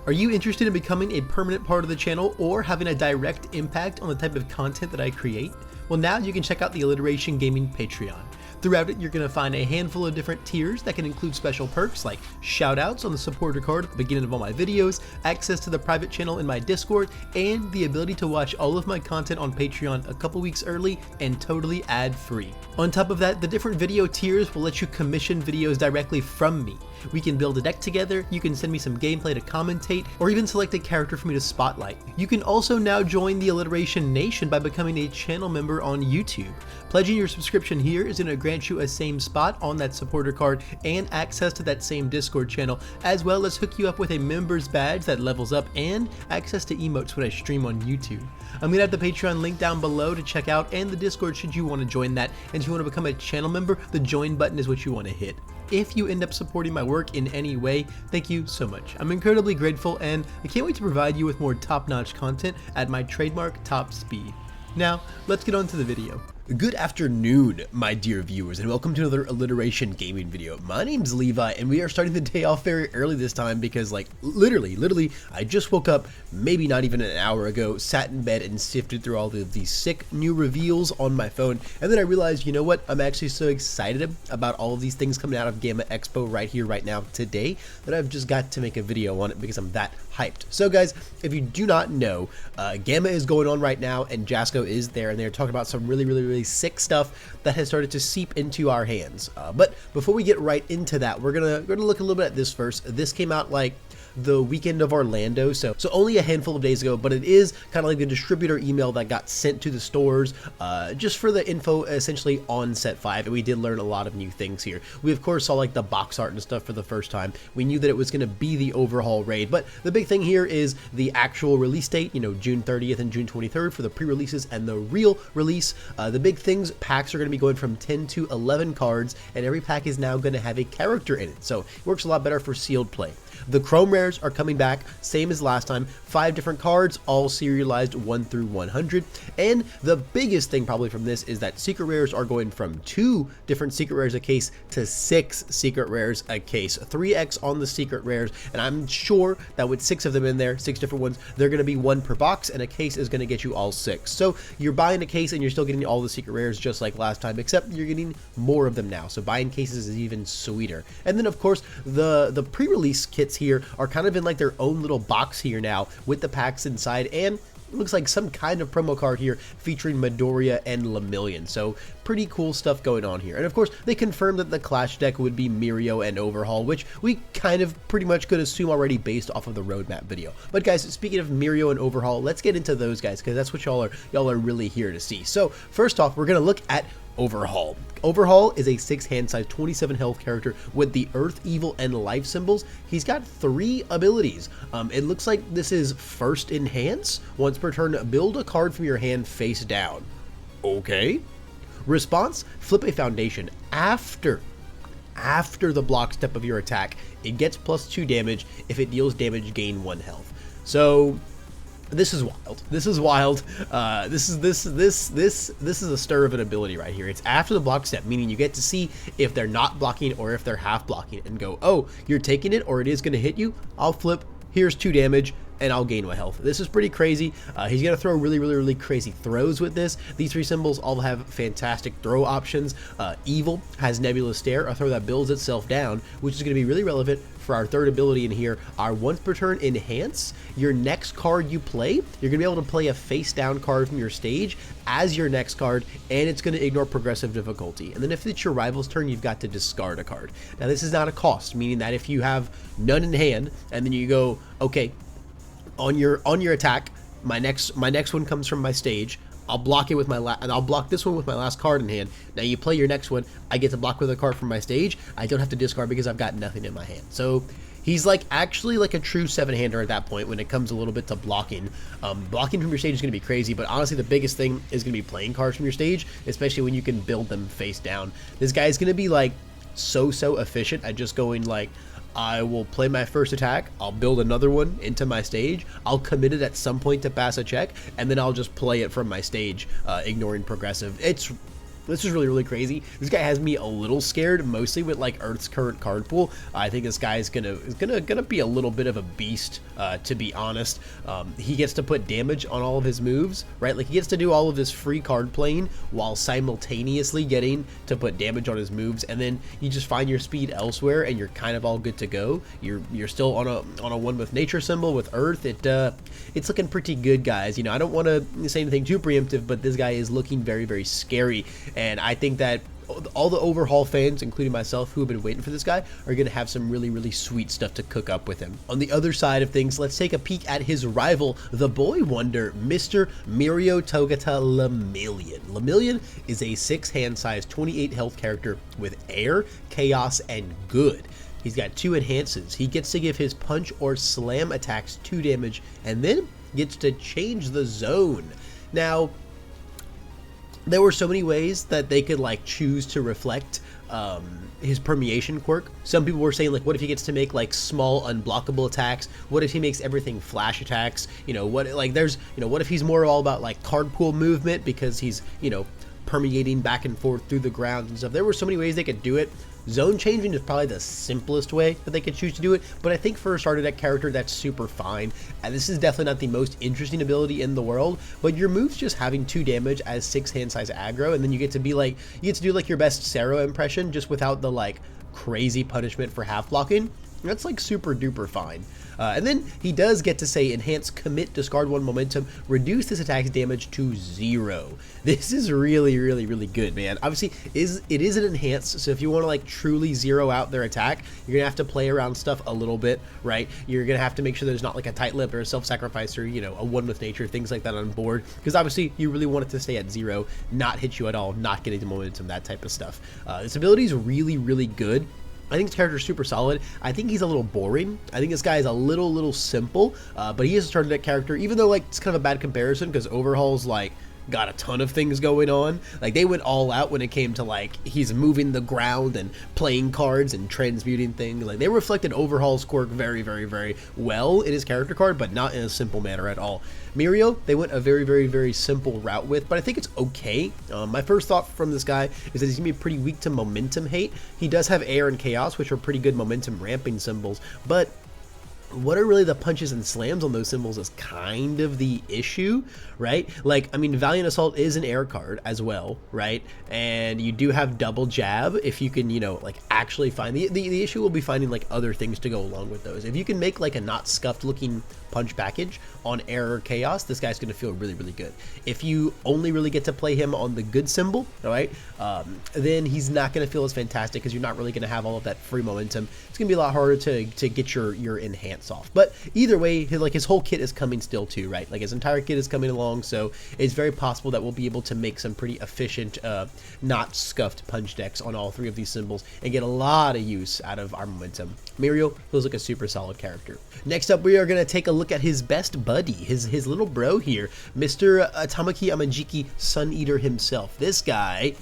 Are you interested in becoming a permanent part of the channel or having a direct impact on the type of content that I create? Well, now you can check out the Alliteration Gaming Patreon. Throughout it, you're going to find a handful of different tiers that can include special perks like shoutouts on the supporter card at the beginning of all my videos, access to the private channel in my Discord, and the ability to watch all of my content on Patreon a couple weeks early and totally ad-free. On top of that, the different video tiers will let you commission videos directly from me. We can build a deck together, you can send me some gameplay to commentate, or even select a character for me to spotlight. You can also now join the Alliteration Nation by becoming a channel member on YouTube. Pledging your subscription here is going to grant you a same spot on that supporter card and access to that same Discord channel, as well as hook you up with a member's badge that levels up and access to emotes when I stream on YouTube. I'm going to have the Patreon link down below to check out, and the Discord should you want to join that. And if you want to become a channel member, the join button is what you want to hit. If you end up supporting my work in any way, thank you so much. I'm incredibly grateful, and I can't wait to provide you with more top-notch content at my trademark top speed. Now, let's get on to the video. Good afternoon, my dear viewers, and welcome to another Alliteration gaming video. My name's Levi, and we are starting the day off very early this time because, like, literally, I just woke up maybe not even an hour ago, sat in bed and sifted through all of these sick new reveals on my phone, and then I realized, you know what, I'm actually so excited about all of these things coming out of GAMA Expo right here, right now, today, that I've just got to make a video on it because I'm that hyped. So guys, if you do not know, GAMA is going on right now, and Jasco is there, and they're talking about some really sick stuff that has started to seep into our hands. But before we get right into that, we're gonna look a little bit at this first. This came out like the weekend of Orlando, so only a handful of days ago, but it is kind of like the distributor email that got sent to the stores just for the info essentially on set 5, and we did learn a lot of new things here. We of course saw like the box art and stuff for the first time. We knew that it was going to be the Overhaul raid, but the big thing here is the actual release date, you know, June 30th and June 23rd for the pre-releases, and the real release. The big things, packs are going to be going from 10 to 11 cards, and every pack is now going to have a character in it, so it works a lot better for sealed play. The Chrome Rares are coming back, same as last time, 5 different cards, all serialized 1 through 100, and the biggest thing probably from this is that Secret Rares are going from 2 different Secret Rares a case to 6 Secret Rares a case, 3x on the Secret Rares, and I'm sure that with 6 of them in there, 6 different ones, they're going to be 1 per box, and a case is going to get you all 6. So you're buying a case and you're still getting all the Secret Rares just like last time, except you're getting more of them now, so buying cases is even sweeter. And then of course, the pre-release kits here are kind of in like their own little box here now with the packs inside, and it looks like some kind of promo card here featuring Midoriya and LEMILLION, so pretty cool stuff going on here. And of course, they confirmed that the Clash deck would be Mirio and Overhaul, which we kind of pretty much could assume already based off of the roadmap video. But guys, speaking of Mirio and Overhaul, let's get into those guys because that's what y'all are really here to see. So first off, we're gonna look at Overhaul. Overhaul is a 6 hand size, 27 health character with the Earth, Evil, and Life symbols. He's got 3 abilities. It looks like this is first enhance. Once per turn, build a card from your hand face down. Okay. Response, flip a foundation after the block step of your attack. It gets +2 damage. If it deals damage, gain 1 health. So this is wild. This is wild. This is a stir of an ability right here. It's after the block step, meaning you get to see if they're not blocking or if they're half blocking and go, oh, you're taking it or it is going to hit you. I'll flip. Here's 2 damage. And I'll gain 1 health. This is pretty crazy. He's going to throw really crazy throws with this. These 3 symbols all have fantastic throw options. Evil has Nebulous Stare, a throw that builds itself down, which is going to be really relevant for our 3rd ability in here. Our once per turn enhance. Your next card you play, you're going to be able to play a face down card from your stage as your next card, and it's going to ignore progressive difficulty. And then if it's your rival's turn, you've got to discard a card. Now this is not a cost, meaning that if you have none in hand, and then you go, okay, on your attack, my next one comes from my stage. I'll block it with I'll block this one with my last card in hand. Now you play your next one. I get to block with a card from my stage. I don't have to discard because I've got nothing in my hand. So he's like actually like a true 7-hander at that point when it comes a little bit to blocking. Blocking from your stage is going to be crazy, but honestly the biggest thing is going to be playing cards from your stage, especially when you can build them face down. This guy is going to be like so efficient at just going like, I will play my first attack, I'll build another one into my stage, I'll commit it at some point to pass a check, and then I'll just play it from my stage, ignoring progressive. It's This is really crazy. This guy has me a little scared, mostly with like Earth's current card pool. I think this guy is gonna be a little bit of a beast, to be honest. He gets to put damage on all of his moves, right? Like he gets to do all of this free card playing while simultaneously getting to put damage on his moves, and then you just find your speed elsewhere, and you're kind of all good to go. You're still on a one with nature symbol with Earth. It's looking pretty good, guys. You know, I don't want to say anything too preemptive, but this guy is looking very scary. And I think that all the Overhaul fans, including myself, who have been waiting for this guy, are going to have some really sweet stuff to cook up with him. On the other side of things, let's take a peek at his rival, the boy wonder, Mr. Mirio Togata LEMILLION. LEMILLION is a 6 hand size, 28 health character with air, chaos, and good. He's got 2 enhances. He gets to give his punch or slam attacks 2 damage, and then gets to change the zone. Now, there were so many ways that they could like choose to reflect his permeation quirk. Some people were saying like, what if he gets to make like small unblockable attacks? What if he makes everything flash attacks? You know, what like there's, you know, what if he's more all about like card pool movement because he's, you know, permeating back and forth through the ground and stuff. There were so many ways they could do it. Zone changing is probably the simplest way that they could choose to do it, but I think for a starter deck character, that's super fine. And this is definitely not the most interesting ability in the world, but your moves just having 2 damage as 6 hand size aggro, and then you get to be like, you get to do like your best Sero impression just without the like crazy punishment for half blocking. That's like super duper fine. And then he does get to say enhance, commit, discard 1 momentum, reduce this attack's damage to 0. This is really good, man. Obviously, it is an enhance, so if you want to like truly zero out their attack, you're gonna have to play around stuff a little bit, right? You're gonna have to make sure there's not like a tight lip or a self-sacrifice or, you know, a 1 with nature, things like that on board, because obviously you really want it to stay at 0, not hit you at all, not getting the momentum, that type of stuff. This ability is really good. I think this character is super solid. I think he's a little boring. I think this guy is a little simple, but he is a starter deck character, even though like it's kind of a bad comparison because Overhaul's like got a ton of things going on. Like they went all out when it came to like he's moving the ground and playing cards and transmuting things. Like they reflected Overhaul's quirk very well in his character card, but not in a simple manner at all. Mirio, they went a very simple route with, but I think it's okay. My first thought from this guy is that he's gonna be pretty weak to momentum hate. He does have air and chaos, which are pretty good momentum ramping symbols, but what are really the punches and slams on those symbols is kind of the issue, right? Like, I mean, Valiant Assault is an air card as well, right? And you do have double jab if you can, you know, like actually find the issue will be finding like other things to go along with those. If you can make like a not scuffed looking punch package on air or chaos, this guy's going to feel really good. If you only really get to play him on the good symbol, all right, then he's not going to feel as fantastic because you're not really going to have all of that free momentum. It's going to be a lot harder to get your enhance off. But either way, his whole kit is coming still too, right? Like his entire kit is coming along, so it's very possible that we'll be able to make some pretty efficient, not scuffed punch decks on all 3 of these symbols and get a lot of use out of our momentum. Mirio feels like a super solid character. Next up, we are going to take a look at his best buddy, his little bro here, Mr. Tamaki Amajiki Sun Eater himself. This guy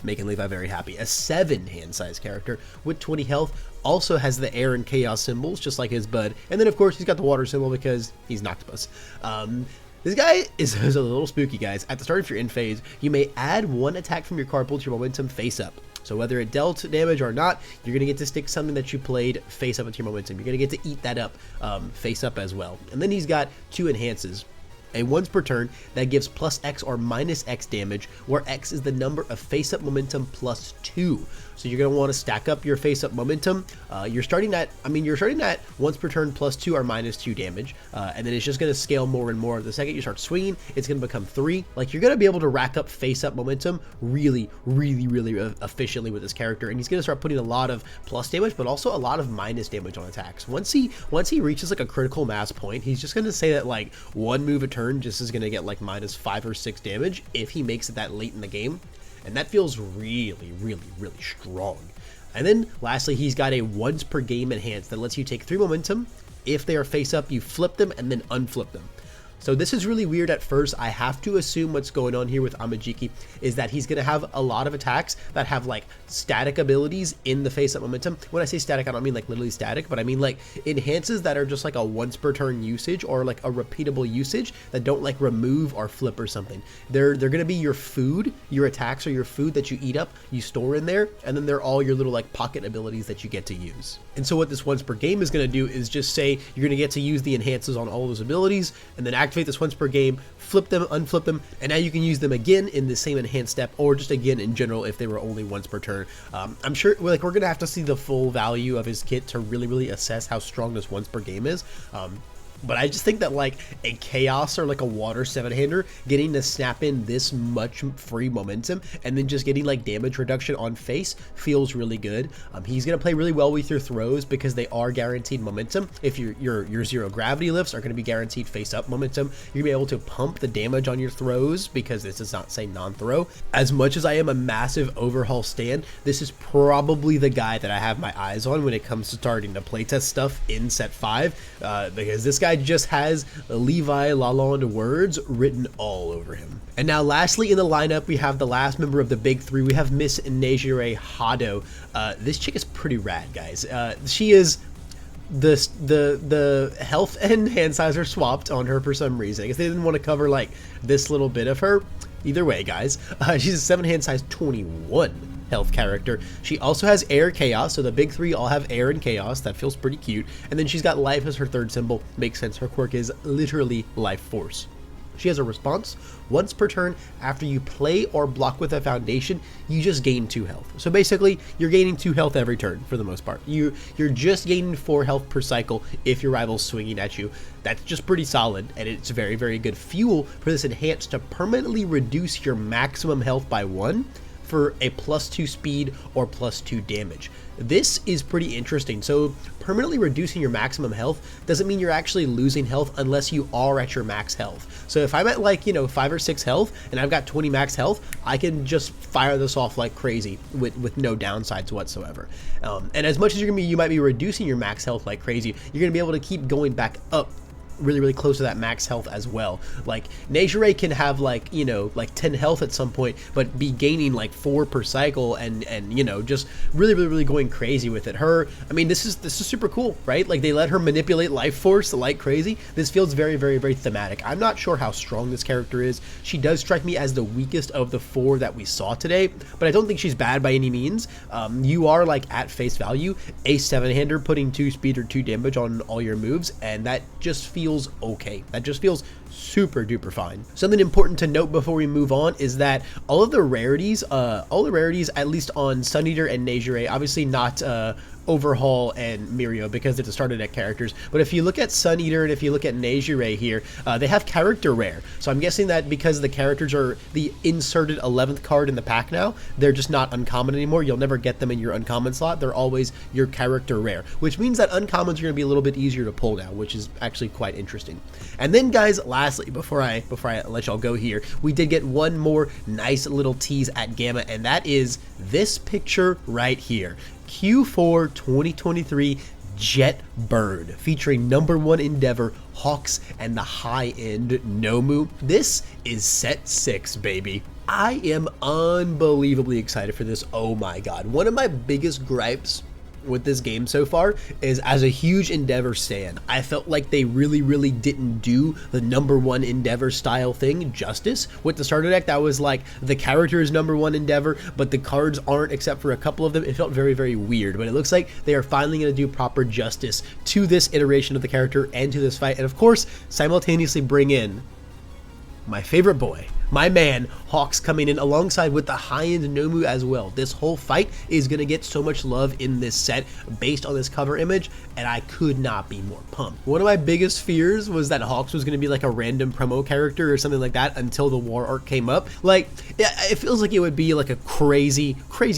making Levi very happy. A 7 hand size character with 20 health, also has the air and chaos symbols just like his bud, and then of course he's got the water symbol because he's Noctopus. This guy is a little spooky, guys. At the start of your end phase, you may add 1 attack from your card pool to your momentum face up. So whether it dealt damage or not, you're going to get to stick something that you played face up into your momentum. You're going to get to eat that up face up as well. And then he's got 2 enhances. A once per turn that gives plus X or minus X damage, where X is the number of face-up momentum plus 2. So you're going to want to stack up your face-up momentum. You're starting at once per turn plus 2 or minus 2 damage, and then it's just going to scale more and more. The second you start swinging, it's going to become 3. Like, you're going to be able to rack up face-up momentum really efficiently with this character, and he's going to start putting a lot of plus damage, but also a lot of minus damage on attacks. Once he reaches like a critical mass point, he's just going to say that like 1 move a turn just is going to get like minus 5 or 6 damage if he makes it that late in the game. And that feels really strong. And then lastly, he's got a once per game enhance that lets you take 3 momentum. If they are face up, you flip them and then unflip them. So this is really weird at first. I have to assume what's going on here with Amajiki is that he's going to have a lot of attacks that have like static abilities in the face-up momentum. When I say static, I don't mean like literally static, but I mean like enhances that are just like a once per turn usage or like a repeatable usage that don't like remove or flip or something. They're going to be your food, your attacks are your food that you eat up, you store in there, and then they're all your little like pocket abilities that you get to use. And so what this once per game is going to do is just say you're going to get to use the enhances on all those abilities and then activate this once per game, flip them, unflip them, and now you can use them again in the same enhanced step or just again in general if they were only once per turn. I'm sure like we're going to have to see the full value of his kit to really assess how strong this once per game is. But I just think that like a chaos or like a water 7-hander getting to snap in this much free momentum and then just getting like damage reduction on face feels really good. He's going to play really well with your throws because they are guaranteed momentum. If your zero gravity lifts are going to be guaranteed face up momentum, you're going to be able to pump the damage on your throws because this does not say non-throw. As much as I am a massive Overhaul stan, this is probably the guy that I have my eyes on when it comes to starting to playtest stuff in set 5 because this guy just has Levi Lalonde words written all over him. And now lastly in the lineup, we have the last member of the big three. We have Miss Nejire Hado. This chick is pretty rad, guys. She is the health and hand size are swapped on her for some reason. I guess they didn't want to cover like this little bit of her. Either way, guys, she's a 7 hand size 21 health character. She also has air chaos, so the big three all have air and chaos. That feels pretty cute. And then she's got life as her third symbol. Makes sense. Her quirk is literally life force. She has a response. Once per turn, after you play or block with a foundation, you just gain 2 health. So basically, you're gaining 2 health every turn for the most part. You're just gaining 4 health per cycle if your rival's swinging at you. That's just pretty solid, and it's very good fuel for this enhance to permanently reduce your maximum health by 1 for a +2 speed or +2 damage. This is pretty interesting. So permanently reducing your maximum health doesn't mean you're actually losing health unless you are at your max health. So if I'm at like, 5 or 6 health and I've got 20 max health, I can just fire this off like crazy with no downsides whatsoever. And as much as you might be reducing your max health like crazy, you're gonna be able to keep going back up really close to that max health as well. Like Nejire can have like 10 health at some point, but be gaining like 4 per cycle and just really going crazy with it. I mean, this is super cool, right? Like they let her manipulate life force like crazy. This feels very thematic. I'm not sure how strong this character is. She does strike me as the weakest of the 4 that we saw today, but I don't think she's bad by any means. You are like at face value a 7-hander putting 2 speed or 2 damage on all your moves, and that just feels okay. That just feels super duper fine. Something important to note before we move on is that all the rarities at least on Sun Eater and Nejire, obviously not Overhaul and Mirio because it's a starter deck characters, but if you look at Sun Eater and if you look at Nejire here, they have character rare. So I'm guessing that because the characters are the inserted 11th card in the pack now, they're just not uncommon anymore. You'll never get them in your uncommon slot. They're always your character rare, which means that uncommons are going to be a little bit easier to pull now, which is actually quite interesting. And then guys, lastly, before I let y'all go here, we did get one more nice little tease at GAMA, and that is this picture right here. Q4 2023 Jet Bird featuring #1 Endeavor, Hawks, and the high-end Nomu. This is set 6, baby. I am unbelievably excited for this. Oh my god. One of my biggest gripes with this game so far is, as a huge Endeavor stan, I felt like they really didn't do the #1 Endeavor style thing justice. With the starter deck, that was like the character is #1 Endeavor, but the cards aren't except for a couple of them. It felt very weird, but it looks like they are finally going to do proper justice to this iteration of the character and to this fight, and of course simultaneously bring in my favorite boy, my man, Hawks, coming in alongside with the high-end Nomu as well. This whole fight is going to get so much love in this set based on this cover image, and I could not be more pumped. One of my biggest fears was that Hawks was going to be like a random promo character or something like that until the war arc came up. Like, it feels like it would be like a crazy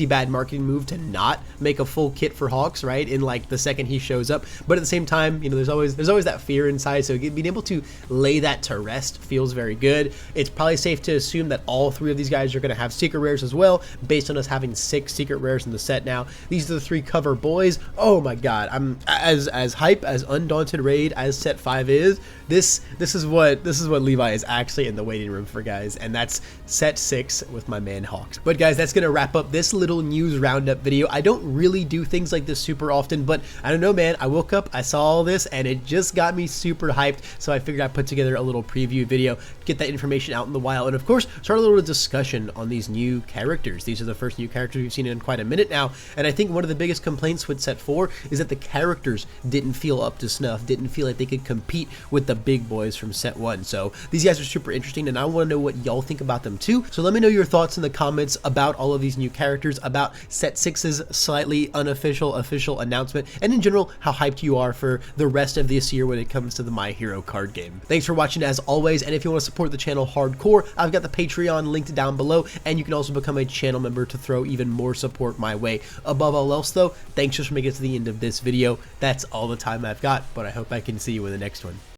bad marketing move to not make a full kit for Hawks, right, in like the second he shows up. But at the same time, there's always that fear inside, so being able to lay that to rest feels very good. It's probably safe to assume that all 3 of these guys are going to have secret rares as well, based on us having 6 secret rares in the set now. These are the 3 cover boys. Oh my god, I'm as hype as Undaunted Raid as set 5 is. This is what Levi is actually in the waiting room for, guys, and that's set 6 with my man Hawks. But guys, that's gonna wrap up this little news roundup video. I don't really do things like this super often, but I don't know, man. I woke up, I saw all this, and it just got me super hyped, so I figured I'd put together a little preview video, get that information out in the wild, and of course start a little discussion on these new characters. These are the first new characters we've seen in quite a minute now, and I think one of the biggest complaints with set 4 is that the characters didn't feel up to snuff, didn't feel like they could compete with the big boys from set 1. So these guys are super interesting, and I want to know what y'all think about them too. So let me know your thoughts in the comments about all of these new characters, about set 6's slightly unofficial official announcement, and in general how hyped you are for the rest of this year when it comes to the My Hero card game. Thanks for watching as always, and if you want to support the channel hardcore, I've got the Patreon linked down below, and you can also become a channel member to throw even more support my way. Above all else though, thanks just for making it to the end of this video. That's all the time I've got, but I hope I can see you in the next one.